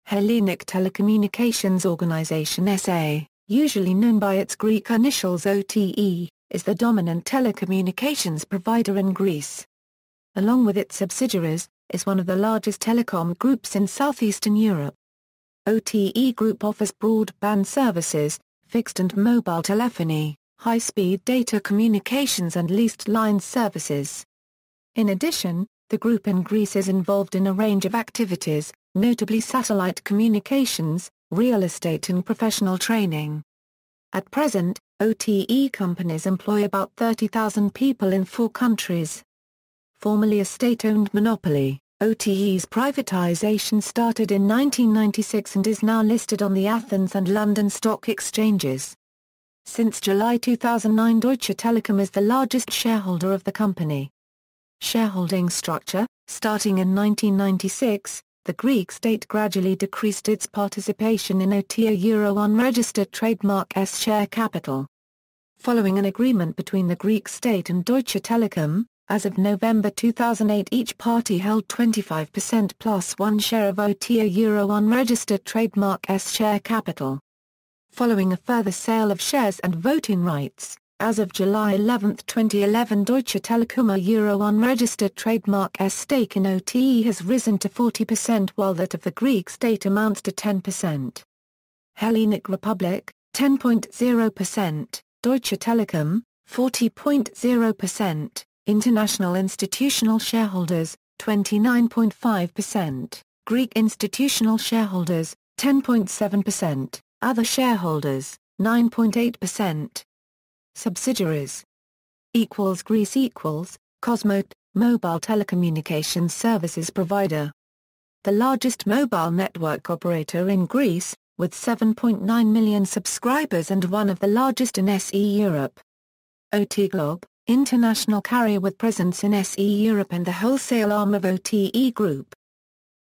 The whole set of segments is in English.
Hellenic Telecommunications Organization SA, usually known by its Greek initials OTE, is the dominant telecommunications provider in Greece. Along with its subsidiaries, is one of the largest telecom groups in southeastern Europe. OTE Group offers broadband services, fixed and mobile telephony, high-speed data communications and leased line services. In addition, the group in Greece is involved in a range of activities, notably satellite communications, real estate and professional training. At present, OTE companies employ about 30,000 people in 4 countries. Formerly a state-owned monopoly, OTE's privatization started in 1996 and is now listed on the Athens and London stock exchanges. Since July 2009, Deutsche Telekom is the largest shareholder of the company. Shareholding structure: starting in 1996, the Greek state gradually decreased its participation in OTE Euro unregistered trademark S share capital. Following an agreement between the Greek state and Deutsche Telekom, as of November 2008 each party held 25% plus 1 share of OTE Euro unregistered trademark S share capital. Following a further sale of shares and voting rights, as of July 11, 2011 Deutsche Telekom Euro unregistered trademark S stake in OTE has risen to 40% while that of the Greek state amounts to 10%. Hellenic Republic, 10.0%, Deutsche Telekom, 40.0%, International Institutional Shareholders, 29.5%, Greek Institutional Shareholders, 10.7%, Other Shareholders, 9.8%. Subsidiaries Greece Cosmote, mobile telecommunications services provider. The largest mobile network operator in Greece, with 7.9 million subscribers and one of the largest in SE Europe. OTE Group, international carrier with presence in SE Europe and the wholesale arm of OTE Group.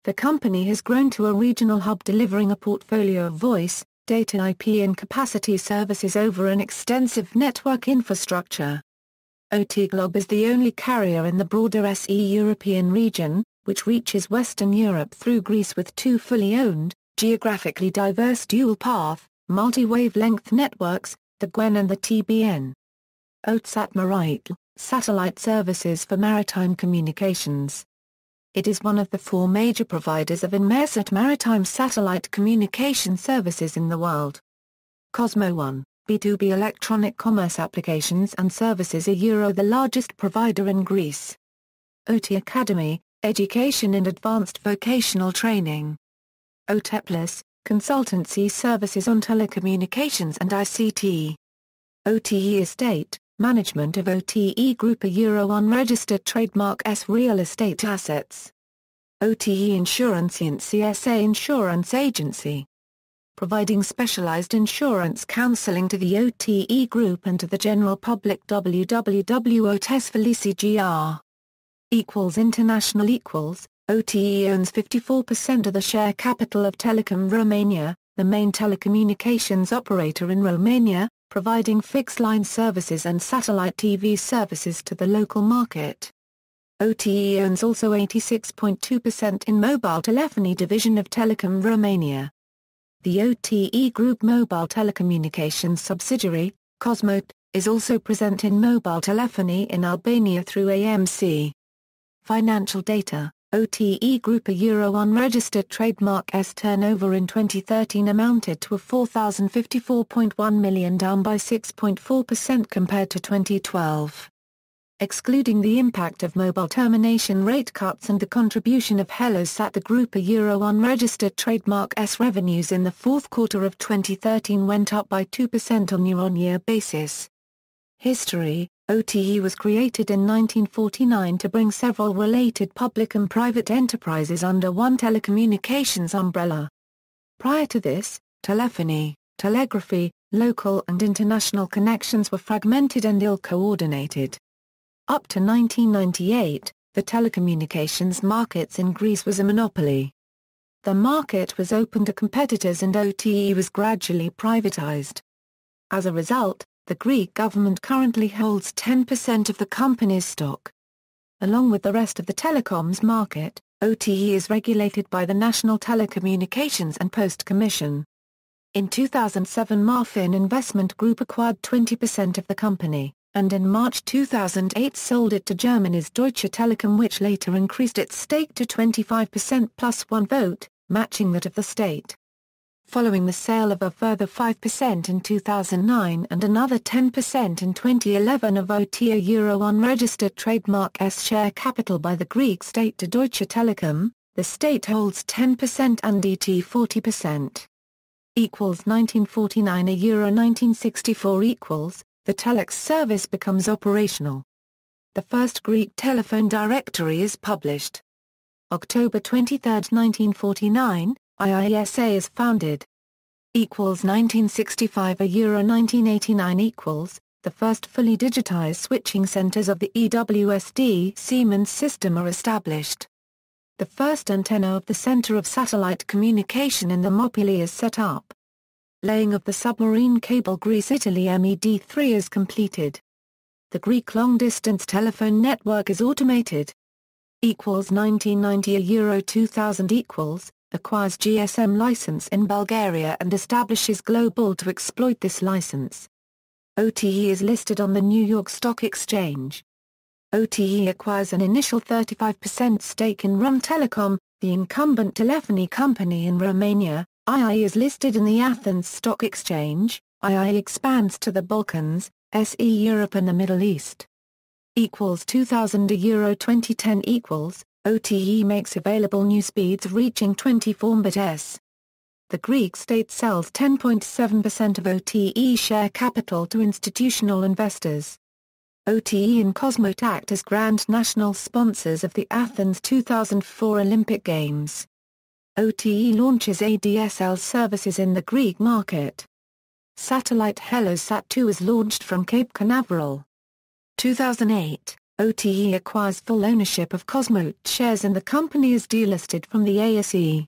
The company has grown to a regional hub delivering a portfolio of voice, data IP and capacity services over an extensive network infrastructure. OTE Group is the only carrier in the broader SE European region, which reaches Western Europe through Greece with 2 fully owned, geographically diverse dual-path, multi-wavelength networks, the GWEN and the TBN. OTE Maritime, satellite services for maritime communications. It is one of the 4 major providers of Inmarsat maritime satellite communication services in the world. Cosmo One, B2B electronic commerce applications and services the largest provider in Greece. OTE Academy, education and advanced vocational training. OTE Plus, consultancy services on telecommunications and ICT. OTE Estate, management of OTE Group Euro unregistered trademark S real estate assets. OTE Insurance CSA Insurance Agency. Providing specialized insurance counseling to the OTE Group and to the general public. www.otesfelici.gr. International OTE owns 54% of the share capital of Telecom Romania, the main telecommunications operator in Romania, providing fixed-line services and satellite TV services to the local market. OTE owns also 86.2% in mobile telephony division of Telecom Romania. The OTE Group mobile telecommunications subsidiary, Cosmote, is also present in mobile telephony in Albania through AMC. Financial data: OTE Group Euro unregistered trademark S turnover in 2013 amounted to €4,054.1 million, down by 6.4% compared to 2012. Excluding the impact of mobile termination rate cuts and the contribution of Hellosat, the Group Euro unregistered trademark S revenues in the fourth quarter of 2013 went up by 2% on year-on-year basis. History: OTE was created in 1949 to bring several related public and private enterprises under one telecommunications umbrella. Prior to this, telephony, telegraphy, local and international connections were fragmented and ill-coordinated. Up to 1998, the telecommunications markets in Greece was a monopoly. The market was open to competitors and OTE was gradually privatized. As a result, the Greek government currently holds 10% of the company's stock. Along with the rest of the telecoms market, OTE is regulated by the National Telecommunications and Post Commission. In 2007 Marfin Investment Group acquired 20% of the company, and in March 2008 sold it to Germany's Deutsche Telekom, which later increased its stake to 25% plus one vote, matching that of the state. Following the sale of a further 5% in 2009 and another 10% in 2011 of OTE Euro unregistered trademark S share capital by the Greek state to Deutsche Telekom, the state holds 10% and ET 40%. Equals 1949 Euro 1964 equals, the telex service becomes operational. The first Greek telephone directory is published. October 23, 1949, IISA is founded. Equals 1965 Euro 1989 equals, the first fully digitized switching centers of the EWSD Siemens system are established. The first antenna of the Center of Satellite Communication in Thermopylae is set up. Laying of the submarine cable Greece-Italy MED3 is completed. The Greek long-distance telephone network is automated. Equals 1990 Euro 2000 equals, acquires GSM license in Bulgaria and establishes Global to exploit this license. OTE is listed on the New York Stock Exchange. OTE acquires an initial 35% stake in Telecom, the incumbent telephony company in Romania. II is listed in the Athens Stock Exchange. II expands to the Balkans, SE Europe and the Middle East. Equals 2000 Euro 2010 equals, OTE makes available new speeds reaching 24 Mbps. The Greek state sells 10.7% of OTE share capital to institutional investors. OTE and Cosmote act as grand national sponsors of the Athens 2004 Olympic Games. OTE launches ADSL services in the Greek market. Satellite HelloSat 2 is launched from Cape Canaveral. 2008, OTE acquires full ownership of Cosmote shares and the company is delisted from the ASE.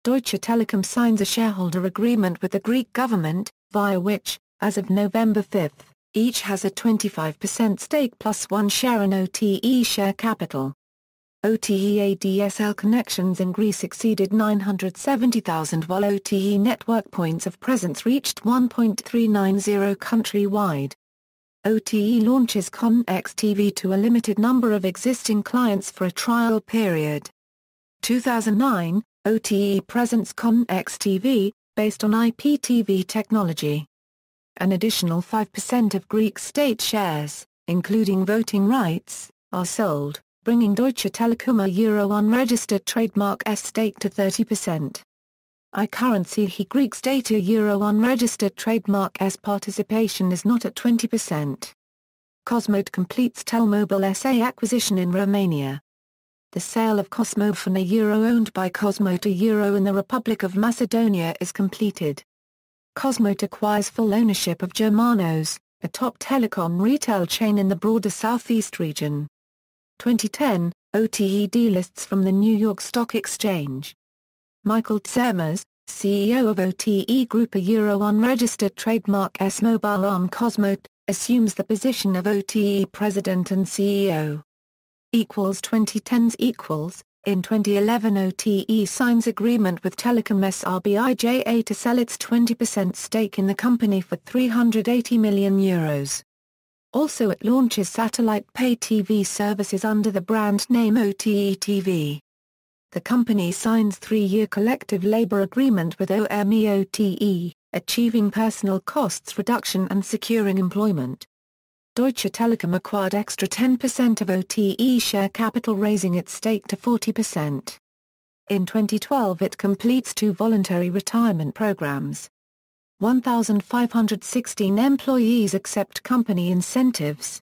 Deutsche Telekom signs a shareholder agreement with the Greek government, via which, as of November 5, each has a 25% stake plus one share in OTE share capital. OTE ADSL connections in Greece exceeded 970,000 while OTE network points of presence reached 1.390 countrywide. OTE launches Connex TV to a limited number of existing clients for a trial period. 2009, OTE presents Connex TV, based on IPTV technology. An additional 5% of Greek state shares, including voting rights, are sold, bringing Deutsche Telekom a Euro unregistered trademark S stake to 30%. Currency Greek state a Euro unregistered trademark S participation is not at 20%. Cosmote completes Telmobile SA acquisition in Romania. The sale of Cosmofon a Euro owned by Cosmote a Euro in the Republic of Macedonia is completed. Cosmote acquires full ownership of Germanos, a top telecom retail chain in the broader Southeast region. 2010, OTE delists from the New York Stock Exchange. Michael Tzermas, CEO of OTE Group a Euro unregistered trademark S mobile arm Cosmote, assumes the position of OTE President and CEO. Equals 2010s equals, in 2011 OTE signs agreement with Telecom SRBIJA to sell its 20% stake in the company for €380 million. Also it launches satellite pay TV services under the brand name OTE TV. The company signs 3-year collective labor agreement with OME-OTE, achieving personal costs reduction and securing employment. Deutsche Telekom acquired extra 10% of OTE share capital, raising its stake to 40%. In 2012 it completes 2 voluntary retirement programs. 1,516 employees accept company incentives.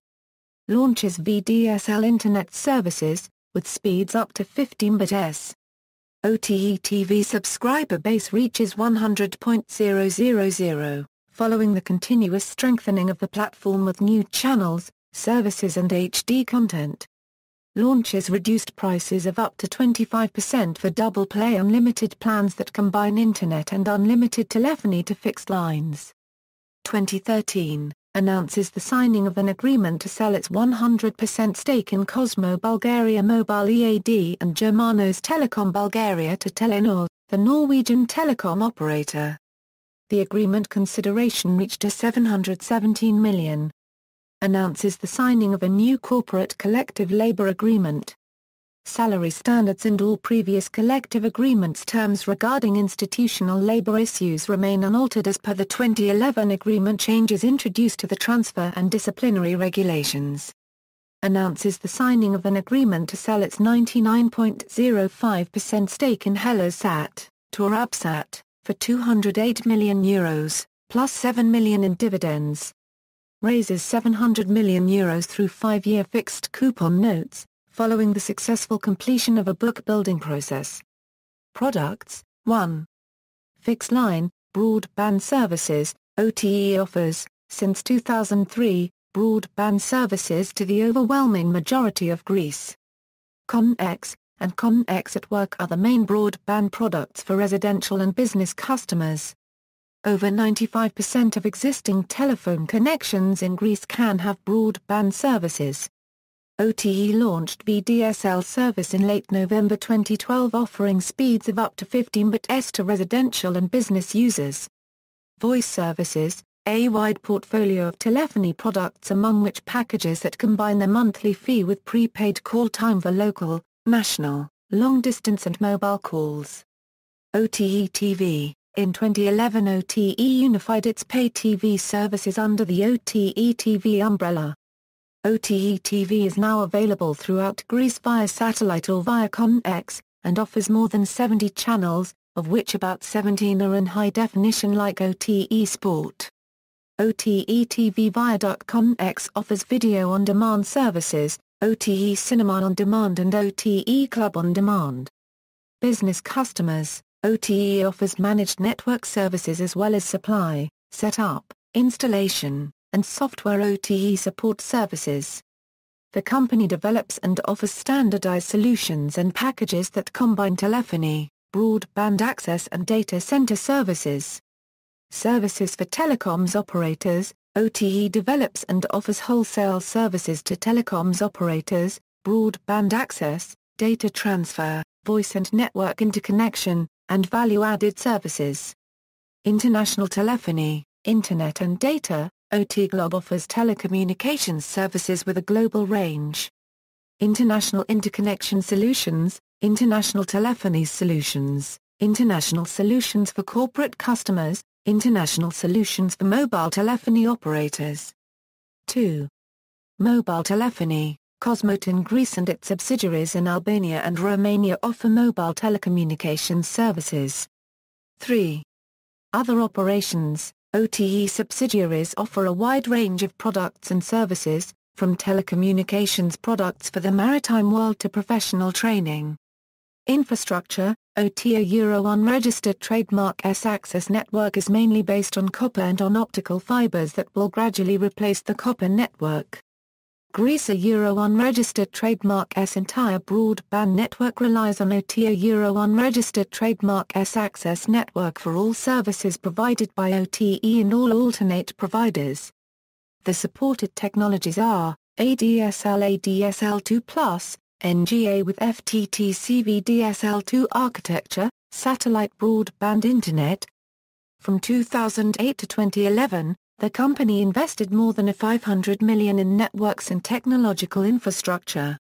Launches VDSL Internet services, with speeds up to 15 Mbps. OTE TV subscriber base reaches 100.000, following the continuous strengthening of the platform with new channels, services and HD content. Launches reduced prices of up to 25% for double play unlimited plans that combine internet and unlimited telephony to fixed lines. 2013, announces the signing of an agreement to sell its 100% stake in Cosmo Bulgaria Mobile EAD and Germanos Telecom Bulgaria to Telenor, the Norwegian telecom operator. The agreement consideration reached to 717 million. Announces the signing of a new corporate collective labor agreement. Salary standards and all previous collective agreements terms regarding institutional labor issues remain unaltered as per the 2011 agreement changes introduced to the transfer and disciplinary regulations. Announces the signing of an agreement to sell its 99.05% stake in Hellosat, to Arabsat, for €208 million, plus 7 million in dividends. Raises €700 million through 5-year fixed coupon notes, following the successful completion of a book-building process. Products: 1. Fixed line, broadband services, OTE offers, since 2003, broadband services to the overwhelming majority of Greece. Connex and Connex at Work are the main broadband products for residential and business customers. Over 95% of existing telephone connections in Greece can have broadband services. OTE launched VDSL service in late November 2012 offering speeds of up to 15 Mbps to residential and business users. Voice services, a wide portfolio of telephony products among which packages that combine the monthly fee with prepaid call time for local, national, long-distance and mobile calls. OTE TV. In 2011 OTE unified its pay TV services under the OTE TV umbrella. OTE TV is now available throughout Greece via satellite or via Connex, and offers more than 70 channels, of which about 17 are in high definition like OTE Sport. OTE TV via Connex offers video on demand services, OTE Cinema on Demand and OTE Club on Demand. Business customers, OTE offers managed network services as well as supply, setup, installation, and software OTE support services. The company develops and offers standardized solutions and packages that combine telephony, broadband access and data center services. Services for telecoms operators, OTE develops and offers wholesale services to telecoms operators, broadband access, data transfer, voice and network interconnection, and value-added services. International telephony, internet and data, OTE Group offers telecommunications services with a global range. International interconnection solutions, international telephony solutions, international solutions for corporate customers, international solutions for mobile telephony operators. 2. Mobile telephony, Cosmote in Greece and its subsidiaries in Albania and Romania offer mobile telecommunications services. 3. Other operations, OTE subsidiaries offer a wide range of products and services, from telecommunications products for the maritime world to professional training. Infrastructure, OTE Euro unregistered trademark S access network is mainly based on copper and on optical fibers that will gradually replace the copper network. Greece Euro unregistered trademark S entire broadband network relies on OTE Euro unregistered trademark S access network for all services provided by OTE and all alternate providers. The supported technologies are ADSL ADSL2+, NGA with FTTC VDSL2 architecture, satellite broadband internet. From 2008 to 2011, the company invested more than $500 million in networks and technological infrastructure.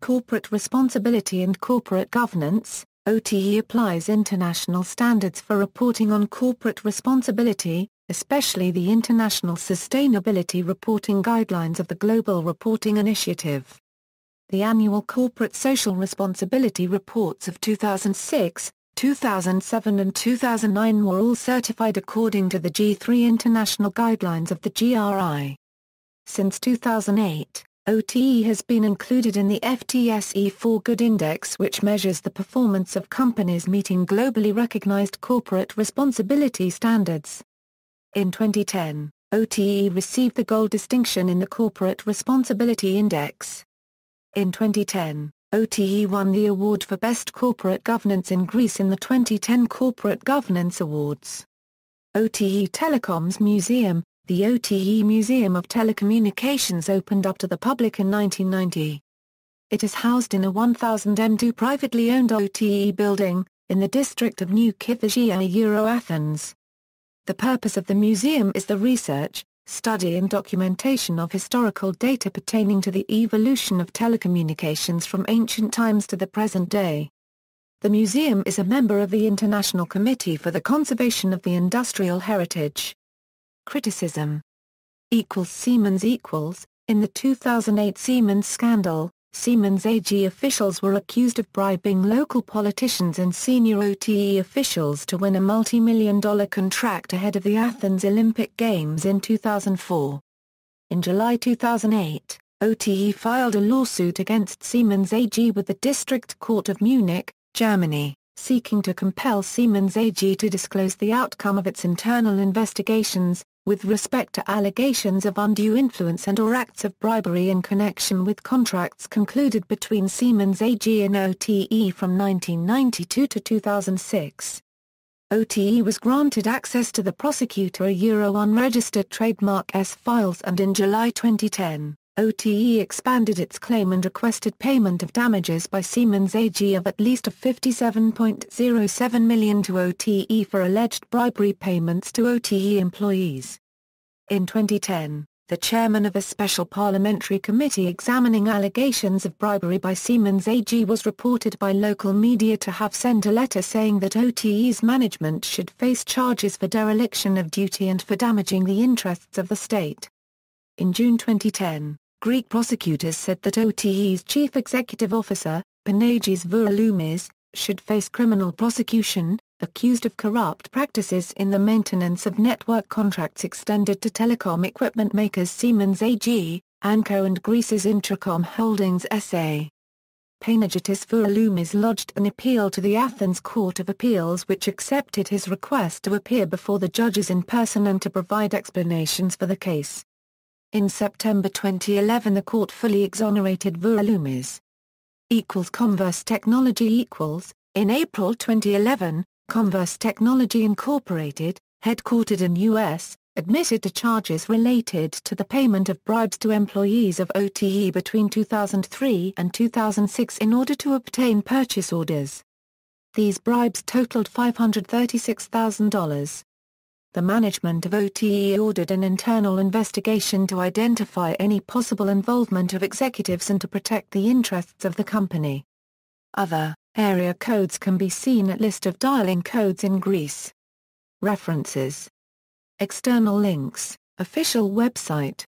Corporate responsibility and corporate governance, OTE applies international standards for reporting on corporate responsibility, especially the International Sustainability Reporting Guidelines of the Global Reporting Initiative. The annual Corporate Social Responsibility reports of 2006, 2007 and 2009 were all certified according to the G3 International Guidelines of the GRI. Since 2008, OTE has been included in the FTSE4Good Index, which measures the performance of companies meeting globally recognized corporate responsibility standards. In 2010, OTE received the Gold distinction in the Corporate Responsibility Index. In 2010, OTE won the award for Best Corporate Governance in Greece in the 2010 Corporate Governance Awards. OTE Telekom's museum, The OTE Museum of Telecommunications opened up to the public in 1990. It is housed in a 1000m2 privately owned OTE building, in the district of New Kythia, Athens. The purpose of the museum is the research, study and documentation of historical data pertaining to the evolution of telecommunications from ancient times to the present day. The museum is a member of the International Committee for the Conservation of the Industrial Heritage. Criticism. Siemens. In the 2008 Siemens scandal, Siemens AG officials were accused of bribing local politicians and senior OTE officials to win a multi-million-dollar contract ahead of the Athens Olympic Games in 2004. In July 2008, OTE filed a lawsuit against Siemens AG with the District Court of Munich, Germany, seeking to compel Siemens AG to disclose the outcome of its internal investigations, with respect to allegations of undue influence and/or acts of bribery in connection with contracts concluded between Siemens AG and OTE from 1992 to 2006. OTE was granted access to the prosecutor unregistered trademark S files, and in July 2010, OTE expanded its claim and requested payment of damages by Siemens AG of at least $57.07 million to OTE for alleged bribery payments to OTE employees. In 2010, the chairman of a special parliamentary committee examining allegations of bribery by Siemens AG was reported by local media to have sent a letter saying that OTE's management should face charges for dereliction of duty and for damaging the interests of the state. In June 2010, Greek prosecutors said that OTE's chief executive officer, Panagis Vourouloumis, should face criminal prosecution, accused of corrupt practices in the maintenance of network contracts extended to telecom equipment makers Siemens AG, Anko and Greece's Intracom Holdings SA. Panagiotis Vourouloumis lodged an appeal to the Athens Court of Appeals, which accepted his request to appear before the judges in person and to provide explanations for the case. In September 2011, the court fully exonerated Vourouloumis. Converse Technology. In April 2011, Converse Technology Incorporated, headquartered in U.S., admitted to charges related to the payment of bribes to employees of OTE between 2003 and 2006 in order to obtain purchase orders. These bribes totaled $536,000. The management of OTE ordered an internal investigation to identify any possible involvement of executives and to protect the interests of the company. Other area codes can be seen at list of dialing codes in Greece. References. External links, official website.